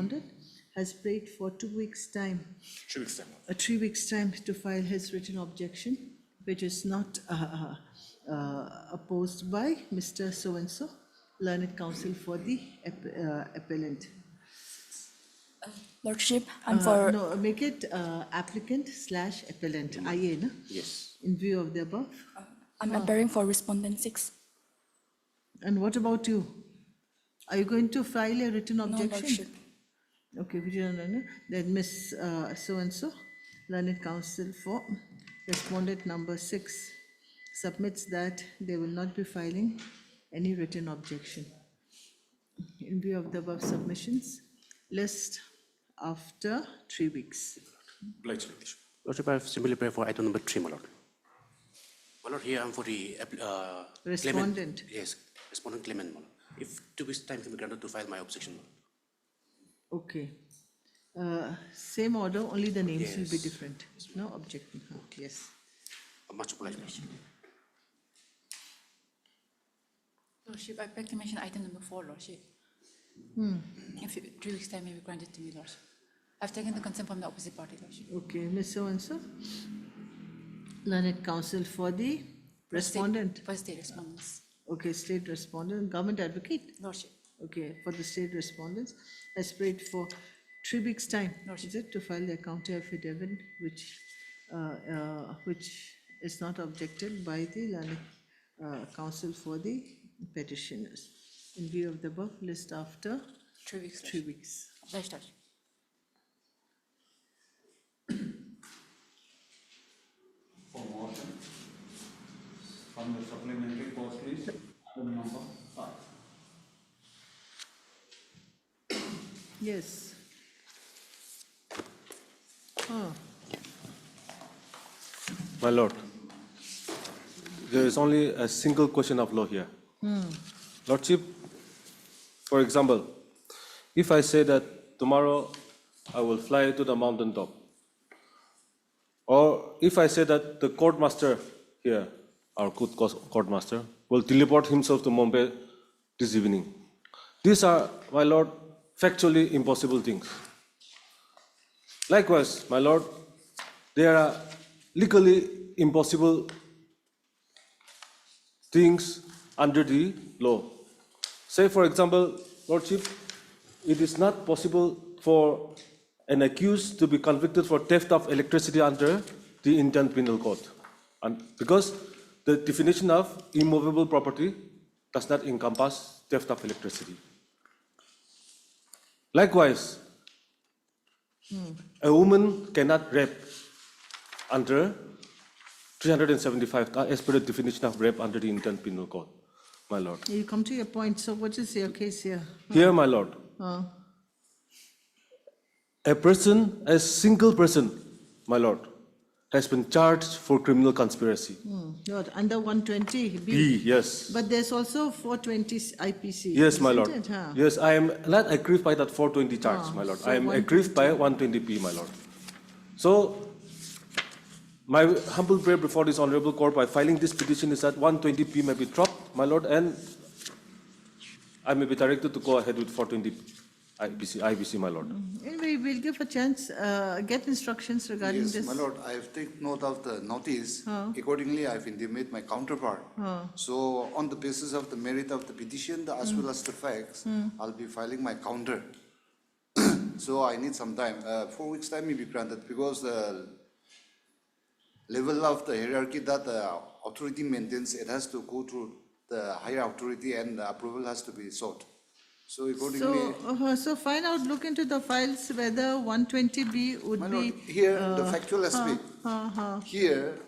respondent has prayed for 2 weeks' time. 3 weeks time. 3 weeks' time to file his written objection, which is not opposed by Mr. So-and-so, learned counsel for the appellant. Lordship, I'm for... No, make it applicant / appellant, IA, no? Yes. In view of the above. I'm appearing for respondent 6. And what about you? Are you going to file a written No, objection? Lordship. Okay, then Miss So-and-so, learned counsel for respondent number 6, submits that they will not be filing any written objection. In view of the above submissions, list after 3 weeks. Obliged, Your Worship. Lordship, I simply pray for item number 3, my lord. My lord, here I'm for the Respondent. claimant. Yes, respondent claimant, my lord. If 2 weeks' time can be granted to file my objection, my lord. Okay. Same order, only the names will be Yes. different. No objection. Yes. Much obliged, Lordship. Lordship, I beg to mention item number 4, Lordship. If 3 weeks' time may be granted to me, Lordship. I've taken the consent from the opposite party, Lordship. Okay, Miss So-and-so, learned counsel for the respondent. For state respondents, Okay, state respondent, government advocate. Lordship. Okay, for the state respondents, has prayed for 3 weeks' time, Lordship. is it, to file their counter affidavit, which is not objected by the learned counsel for the petitioners. In view of the above, list after 3 weeks, 3 Lordship. weeks. Obliged, Lordship. For motion from the supplementary post list, item number 5. Yes. Oh, My lord, there is only a single question of law here. Lordship, for example, if I say that tomorrow I will fly to the mountain top, or if I say that the court master here, our court master, will teleport himself to Mumbai this evening. These are, my lord, factually impossible things. Likewise, my lord, there are legally impossible things under the law. Say, for example, Lordship, it is not possible for an accused to be convicted for theft of electricity under the Indian Penal Code, and because the definition of immovable property does not encompass theft of electricity. Likewise, a woman cannot rape under 375 as per the definition of rape under the Indian Penal Code, my lord. you come to your point, so what is your case here? Here, my lord, a single person, my lord, has been charged for criminal conspiracy. You're under 120B. B, yes. But there's also 420 IPC. Yes, my lord. isn't it, huh? Yes, I am not aggrieved by that 420 charge, my lord. so I am aggrieved by 120p, my lord. So, my humble prayer before this honorable court by filing this petition is that 120p may be dropped, my lord, and I may be directed to go ahead with 420 IPC, my lord. Anyway, we'll give a chance, get instructions regarding Yes, this. my lord, I have taken note of the notice. Accordingly, I have intimated my counterpart. So on the basis of the merit of the petition, as well as the facts, I'll be filing my counter. So I need some time. 4 weeks' time may be granted because the level of the hierarchy that the authority maintains, it has to go through the higher authority and the approval has to be sought. So accordingly, So find out, look into the files whether 120B would my be. lord, here the factual aspect. Here,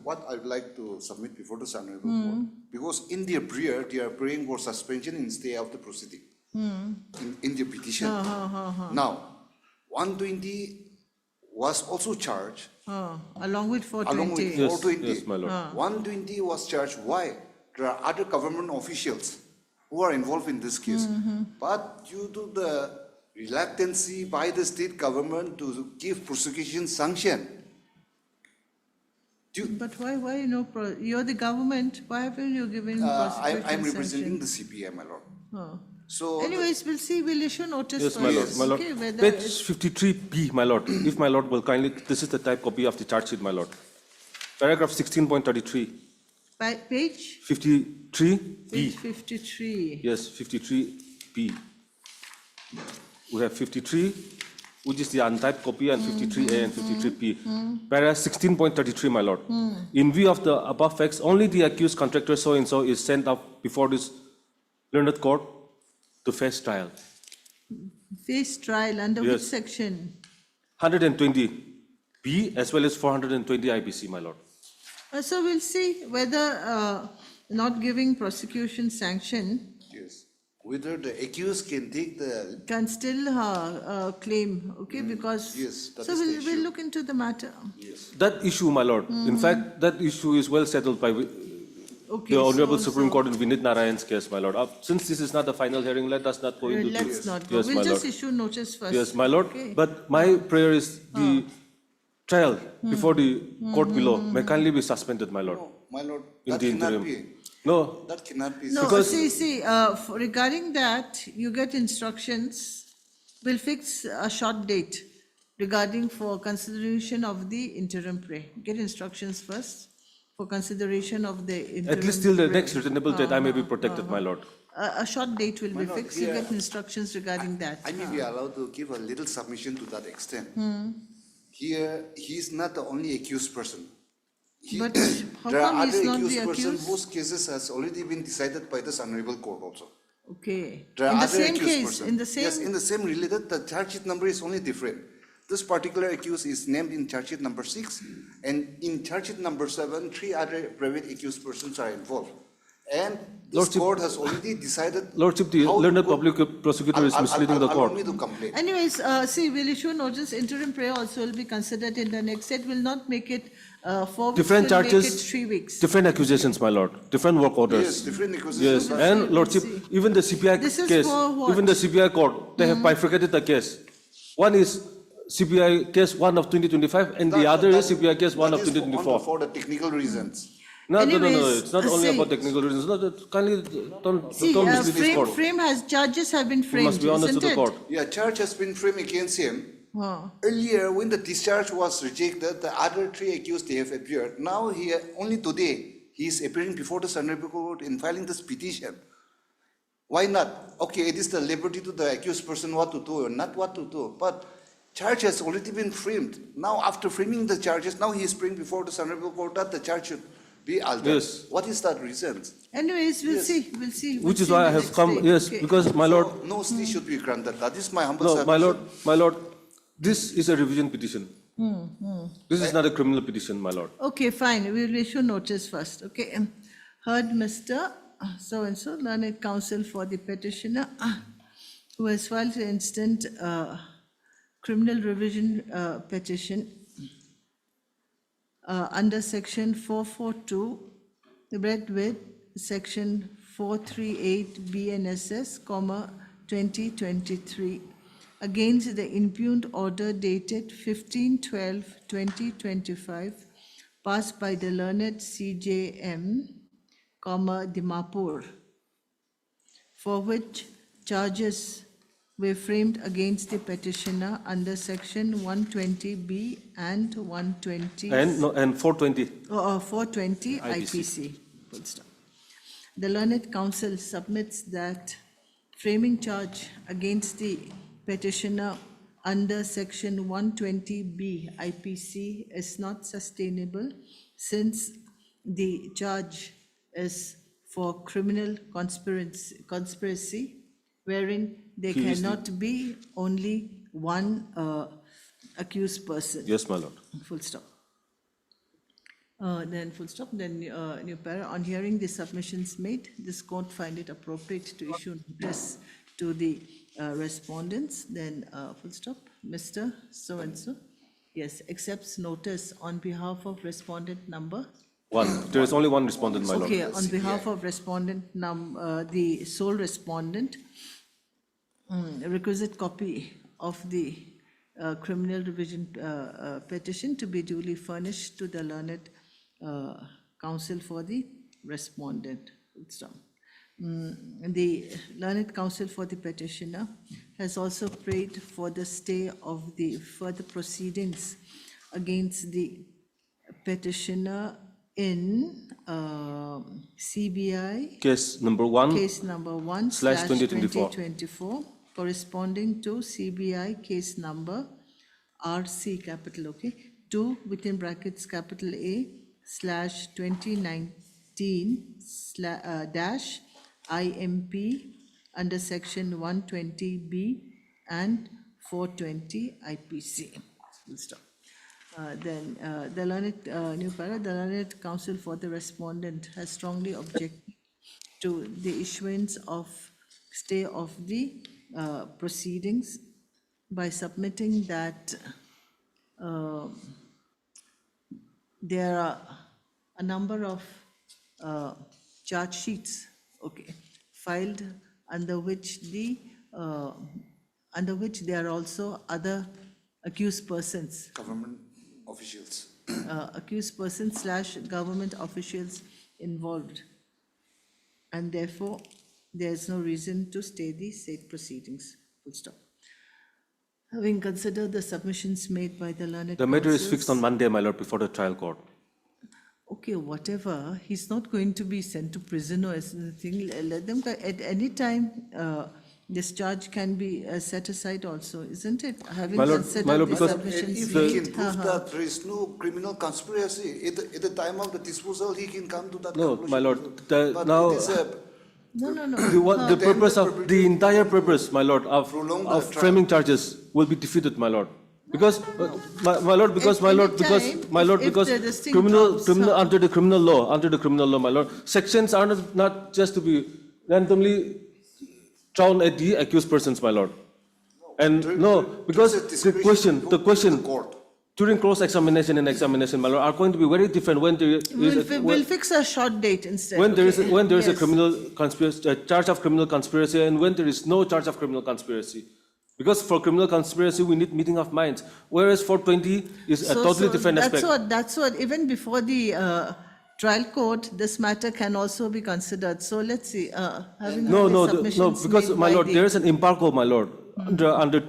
what I would like to submit before the honorable court, because in their prayer, they are praying for suspension in stay of the proceeding in their petition. Now, 120 was also charged Along with 420. along with Yes, 420. yes, my lord. 120 was charged. Why? There are other government officials who are involved in this case. But due to the reluctancy by the state government to give prosecution sanction, But why you're the government, why haven't you given prosecution I'm representing sanction? the CPI, my lord. So, Anyways, we'll see, we'll issue notice Yes, first. my lord, my lord. Okay, whether Page it's- 53B, my lord. If my lord will kindly, this is the type copy of the charge sheet, my lord. Paragraph 16.33, Page 53B. 53. Yes, 53B. We have 53, which is the untyped copy, and 53A and 53B. Paragraph 16.33, my lord. In view of the above facts, only the accused contractor so-and-so is sent up before this learned court to face trial. Face trial under which Yes. section? 120B as well as 420 IPC, my lord. So we'll see whether not giving prosecution sanction yes, whether the accused can take the, can still claim, okay, because. yes, that So is the we'll issue. look into the matter. That issue, my lord, in fact, that issue is well settled by Okay. the Honorable so- Supreme so- Court in Vinit Narayan's case, my lord. Since this is not a final hearing, let us not go into Let's this. not go. Yes, We'll my just lord. issue notice first. Yes, my lord. Okay. But my prayer is the trial before the court below may kindly be suspended, my lord. no, my lord, In that the cannot interim. be, No, that cannot be. No, Because- see, regarding that, you get instructions, we'll fix a short date regarding for consideration of the interim pray. Get instructions first for consideration of the interim. at least till the pray. next returnable date, I may be protected, my lord. A short date will be lord, fixed, you here- get instructions regarding that. I may be allowed to give a little submission to that extent. Here, he is not the only accused person. But how There are come he's other not the accused person accused? whose cases has already been decided by this honorable court also. Okay, There are in the other same accused case, person. in the same. Yes, in the same related, the charge sheet number is only different. This particular accused is named in charge sheet number 6, and in charge sheet number 7, 3 other private accused persons are involved. And this Lordship- court has already decided. Lordship, the how to learned go- public prosecutor is misleading the Allow court. me to complain. Anyways, see, we'll issue notice, interim prayer also will be considered in the next set, will not make it 4 weeks, Different will make it charges, 3 weeks. different accusations, my lord, different work Yes, orders. different Yes, accusations. but- and lordship, see. even the CPI This is case, for what? even the CPI court, they have bifurcated the case. One is CPI case 1 of 2025, and the That- other is that- CPI case 1 of that is for- 2024. For the technical reasons. No, Anyways, it's not only see- about technical reasons. No, kindly don't See, mislead this court. frame has, charges have been We framed, must be honest to isn't the it? court. Yeah, charge has been framed against him. Huh. Earlier, when the discharge was rejected, the other 3 accused, they have appeared. Now, only today, he is appearing before the honorable court in filing this petition. Why not? Okay, it is the liberty to the accused person what to do or not what to do. But charge has already been framed. Now, after framing the charges, now he is bringing before the honorable court that the charge should be altered. Yes. What is that reason? Anyways, we'll Yes. see, we'll see. we'll Which is see why in I the have next come, day. yes, Okay. because my lord, So, no stay should be granted. That is my humble no, submission. my lord, this is a revision petition. This is not a criminal petition, my lord. Okay, fine, we will issue notice first, okay? Heard Mr. So-and-so, learned counsel for the petitioner, who has filed an instant criminal revision petition under section 442, read with section 438 BNSS, 2023, against the impugned order dated 15/12/2025, passed by the learned CJM, Dimapur, for which charges were framed against the petitioner under section 120B and 120. And 420. 420 IPC. Full stop. The learned counsel submits that framing charge against the petitioner under section 120B IPC is not sustainable, since the charge is for criminal conspiracy, wherein there He is the- cannot be only one accused person. Yes, my lord. Full stop. Then full stop, then new para. On hearing the submissions made, this court find it appropriate to issue notice to the respondents, then full stop. Mr. So-and-so, yes, accepts notice on behalf of respondent number. One. There is only one respondent, my lord. Okay, on behalf of respondent the sole respondent, requisite copy of the criminal revision petition to be duly furnished to the learned counsel for the respondent. Full stop. The learned counsel for the petitioner has also prayed for the stay of the further proceedings against the petitioner in CBI Case number 1. case number 1 Slash 2024. 2024, corresponding to CBI case number RC capital, okay, 2 within brackets capital A slash 2019 dash IMP under section 120B and 420 IPC. Full stop. Then the learned, new para, the learned counsel for the respondent has strongly objected to the issuance of stay of the proceedings by submitting that there are a number of charge sheets, okay, filed under which there are also other accused persons, Government officials. accused persons / government officials involved. And therefore, there is no reason to stay the said proceedings. Full stop. Having considered the submissions made by the learned The matter is counsels- fixed on Monday, my lord, before the trial court. Okay, whatever, he's not going to be sent to prison or anything. Let them, at any time, this charge can be set aside also, isn't it? Having My lord, considered my lord, the because submissions If made. he can prove that there is no criminal conspiracy, at the time of the disposal, he can come to that No, conclusion. my lord, But now- it is a No. The purpose of, the entire purpose, my lord, Prolong the of trial. framing charges will be defeated, my lord. Because, my lord, because, At my lord, any because, time, my lord, if because this thing criminal, comes, under the criminal law, my lord, sections are not just to be randomly thrown at the accused persons, my lord. And no, because the question, court. during cross-examination and examination, my lord, are going to be very different when there is, We'll fix a short date instead. when there is, okay? when there is a Yes. criminal conspiracy, a charge of criminal conspiracy, and when there is no charge of criminal conspiracy. Because for criminal conspiracy, we need meeting of minds, whereas 420 is a totally different aspect. That's what, even before the trial court, this matter can also be considered. So let's see, having No, heard the no, submissions because, made my by lord, the- there is an embargo, my lord, under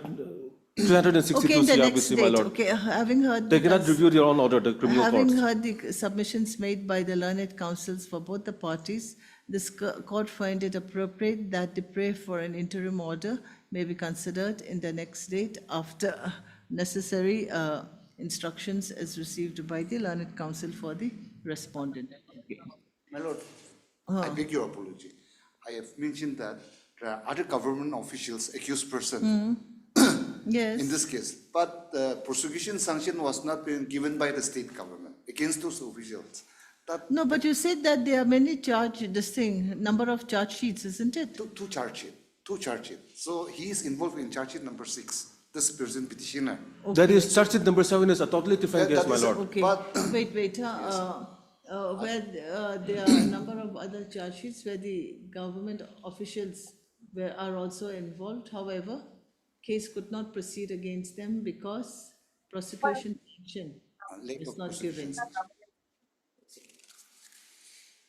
362 Okay, in the next CRPC, my date, lord. okay, having heard. They the cannot cons- review their own order, the criminal Having courts. heard the submissions made by the learned counsels for both the parties, this court find it appropriate that the prayer for an interim order may be considered in the next date after necessary instructions is received by the learned counsel for the respondent. Okay. My lord, I beg your apology. I have mentioned that there are other government officials, accused person Yes. in this case, but the prosecution sanction was not being given by the state government against those officials. That No, but you said that there are many number of charge sheets, isn't it? two charge sheet. So he is involved in charge sheet number 6, this present petitioner. That is, charge sheet number 7 is a totally different That- case, that my is a- lord. Okay, But- wait, where there are a number of other charge sheets where the government officials are also involved. However, case could not proceed against them because prosecution sanction lack is of not prosecution given. sanction.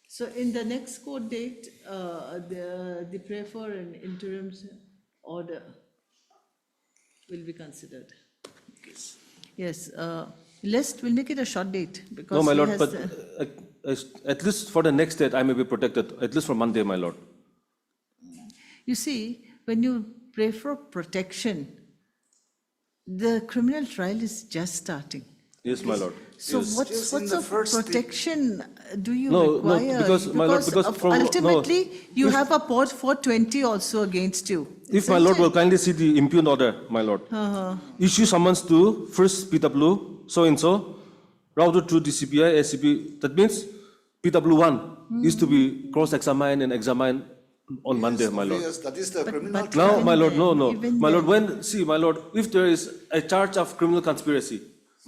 So in the next court date, the prayer for an interim order will be considered. Yes, lest, we'll make it a short date because. No, my he lord, has, but at least for the next date, I may be protected, at least for Monday, my lord. You see, when you pray for protection, the criminal trial is just starting. Yes, my lord. So Yes. what Just in sorts the of first protection do you No, no, require? because, my lord, because of- from- no. ultimately, you have a port 420 also against you. If my isn't lord will it? kindly see the impugned order, my lord. Issue summons to first PW, so-and-so, routed to the CBI, SCP. That means PW1 is to be cross-examined and examined on Monday, my lord. Yes, that is the criminal but- trial. Now, Even my lord, then, no. even My lord, then. my lord, if there is a charge of criminal conspiracy,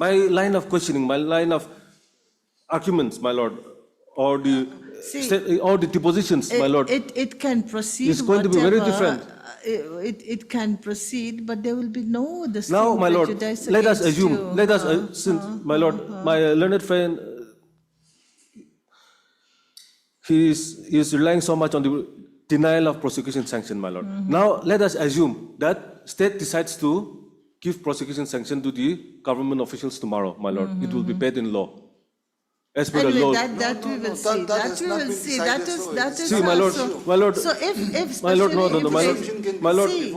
my line of questioning, my line of arguments, my lord, or the, See, or the depositions, my lord, It can proceed. It's going to be very whatever, different. It can proceed, but there will be no this now, thing my lord, prejudice let us against assume, you. since, my lord, my learned friend, he is relying so much on the denial of prosecution sanction, my lord. Now, let us assume that state decides to give prosecution sanction to the government officials tomorrow, my lord. It will be paid in law. As per the Anyway, law. that we will see, that that has we not will been see, decided, that is. See, my lord, my lord, So if my lord, no, especially my if lord, they- my lord, see,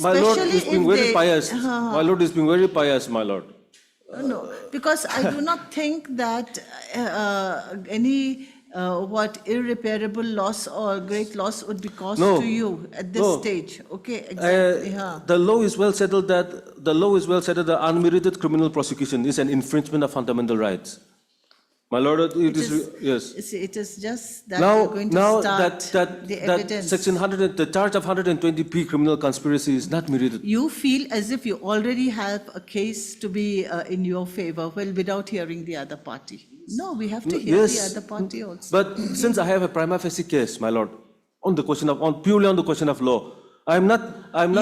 my lord especially is being if very they- pious. My lord is being very pious, my lord. No, because I do not think that any irreparable loss or great loss would be caused No, to you at this no. stage. Okay, exactly. The law is well settled that unmerited criminal prosecution is an infringement of fundamental rights. My lord, it is yes. See, it is just that you're going to Now start that the that evidence. section 100, the charge of 120p criminal conspiracy is not merited. You feel as if you already have a case to be in your favor, well, without hearing the other party. No, we have to hear the other party also. But since I have a prima facie case, my lord, on the question of purely on the question of law, I'm not.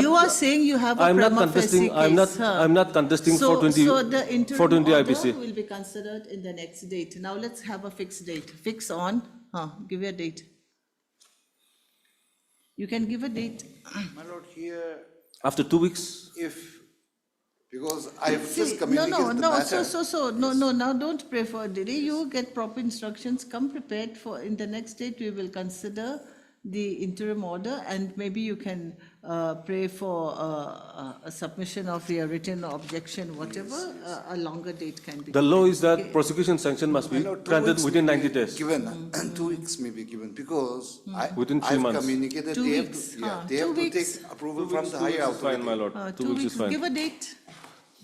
You are saying you have a I'm not prima contesting. facie I'm not. case, huh? I'm not contesting So 420. the interim 420 order IBC. will be considered in the next date. Now let's have a fixed date. Fix on, give a date. You can give a date. My lord, here, After 2 weeks. because I've See, just communicated the matter. No, now don't pray for a delay. You get proper instructions, come prepared for, in the next date, we will consider the interim order, and maybe you can pray for a submission of your written objection, whatever, a longer date can be. The law is that Okay. prosecution sanction must be My lord, 2 granted weeks within may 90 be days. Given, 2 weeks may be given, because Within 3 I've months. communicated, 2 they have weeks, to, yeah, they 2 have to weeks. take approval 2 from weeks, the 2 higher weeks is fine, my authority. lord. 2 2 weeks is fine. Give a date.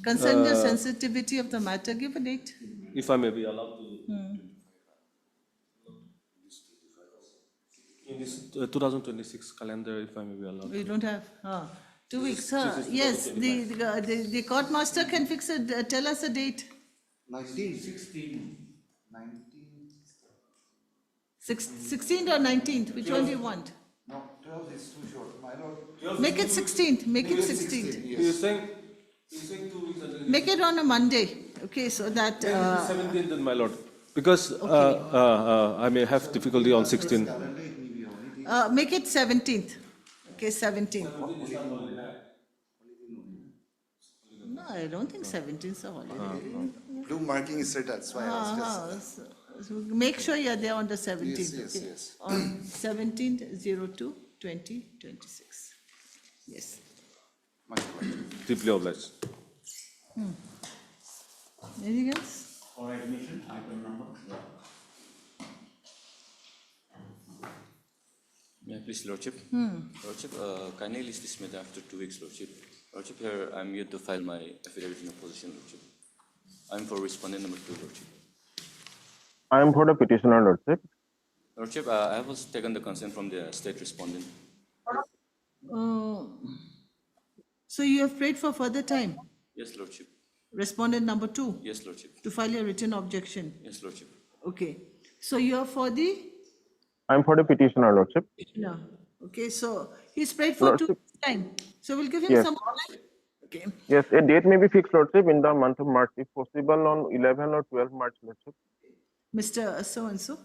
Concerning the sensitivity of the matter, give a date. If I may be allowed to. In this 2026 calendar, if I may be allowed. We don't have, 2 weeks, yes, the court master can fix it, tell us a date. 19, 16, 19, 16th or 19th, which one do you want? no, 12 is too short, my lord. Make it 16th, make it 16th. He is saying 2 weeks and then. Make it on a Monday, okay, so that, 17th, then, my lord. Because I may have difficulty on 16th. make it 17th, okay, 17th. No, I don't think 17th is a holiday. Blue marking is set, that's why I was just. So make sure you're there on the 17th, Yes, okay? yes. On 17/02/2026, yes. Much obliged. Deeply obliged. Anything else? For admission, item number. Yeah, please, Lordship. Lordship, kindly list this matter after 2 weeks, Lordship. Lordship, here I'm here to file my affidavit in opposition, Lordship. I'm for respondent number 2, Lordship. I am for the petitioner, Lordship. Lordship, I have also taken the consent from the state respondent. So you have prayed for further time? Yes, Lordship. Respondent number 2, Yes, Lordship. to file a written objection? Yes, Lordship. Okay, so you are for the, I am for the petitioner, Lordship. no, okay, so he's prayed for 2 Lordship. time, so we'll give him Yes. some more time. Okay, Yes, a date may be fixed, Lordship, in the month of March, if possible, on 11 or 12 March, Lordship. Mr. So-and-so,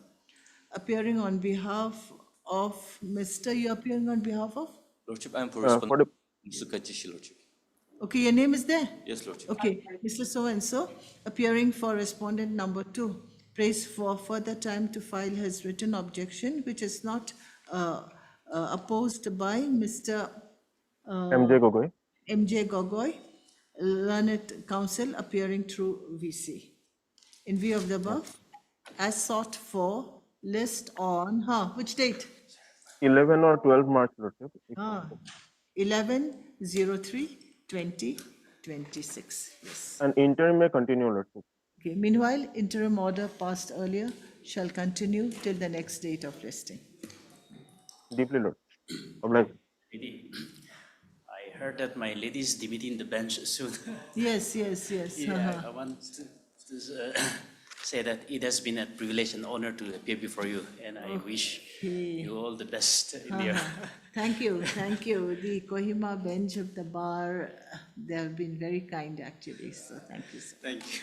appearing on behalf of Mr., you appearing on behalf of? Lordship, I'm for For the respondent Sukachishi, Lordship. Okay, your name is there? Yes, Lordship. Okay, Mr. So-and-so, appearing for respondent number 2, prays for further time to file his written objection, which is not opposed by Mr. MJ Gogoi. M.J. Gogoi, learned counsel appearing through VC. In view of the above, as sought for, list on, which date? 11 or 12 March, Lordship. 11/03/2026, yes. And interim may continue, Lordship. Okay, meanwhile, interim order passed earlier shall continue till the next date of listing. Deeply, Lord. Obliged. Lady, I heard that my lady is debating the bench soon. Yes. Yeah, I want to say that it has been a privilege and honor to appear before you, and I wish you all the best in your. Thank you. The Kohima bench of the bar, they have been very kind actually, so thank you, sir. Thank you.